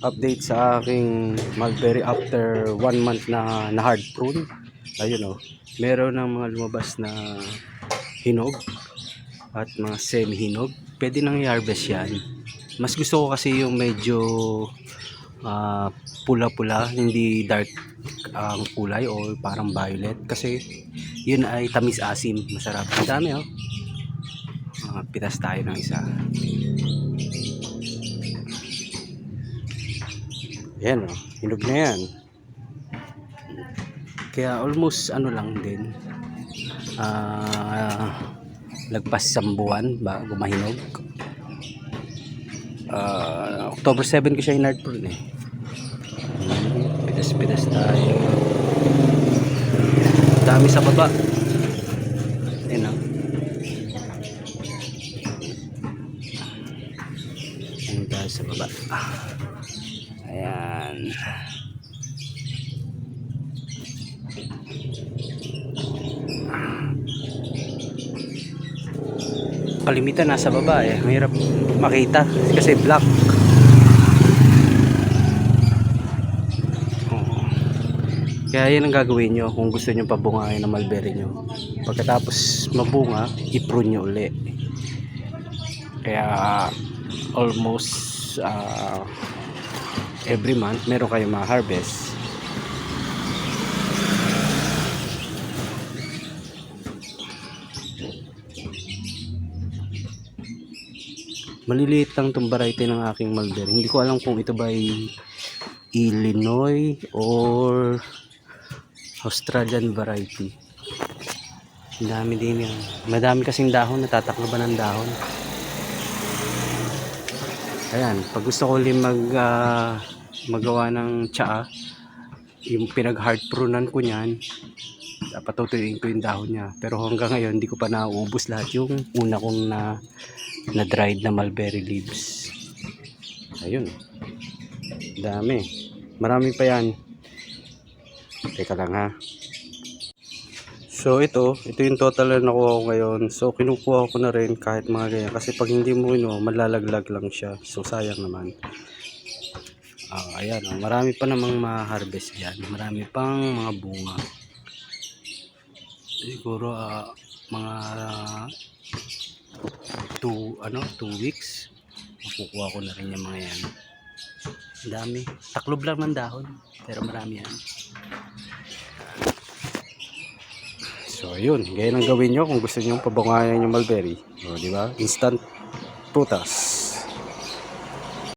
update sa aking mulberry after 1 month na hard prune. Ayun meron ng mga lumabas na hinog at mga semi hinog. Pwede nang i-harvest yan. Mas gusto ko kasi yung medyo pula-pula, hindi dark ang kulay o parang violet, kasi yun ay tamis asim, masarap. Ang dami pitas tayo ng isa. Ayan hinog na yan. Kaya almost lang din, lagpas 1 buwan bago mahinog. October 7 ko siya hinard prune pitas-pitas tayo. Dami sa baba. Ayan ang dami sa baba. Ayan. Kalimitan nasa baba mahirap makita kasi black. Kaya yan ang gagawin nyo kung gusto nyo pabungain ng mulberry nyo. Pagkatapos mabunga, i-prune nyo uli. Kaya almost every month meron kayong ma-harvest. Maliliit lang itong variety ng aking mulberry. Hindi ko alam kung ito ba ay Illinois or Australian variety. Ang dami din yan. Madami kasing dahon, natatakloban ng dahon. Ayan, pag gusto ko ulit magawa ng tsaa, yung pinag-hard prunan ko niyan, dapat tutuyin ko yung dahon niya. Pero hanggang ngayon, hindi ko pa nauubos lahat yung una kong na dried na mulberry leaves. Ayun. Dami. Marami pa yan. Teka lang ha. So ito yung total na nakuha ko ngayon. So kinukuha ko na rin kahit mga ganyan. Kasi pag hindi mo malalaglag lang siya. So sayang naman. Ayan marami pa namang ma-harvest dyan. Marami pang mga bunga. Siguro mga 2 weeks makukuha ko na rin yung mga yan. Ang dami. Taklob lang ng dahon. Pero marami yan. So yun, ganyan ang gawin nyo kung gusto nyo pabungayan yung mulberry. Di ba? Instant prutas.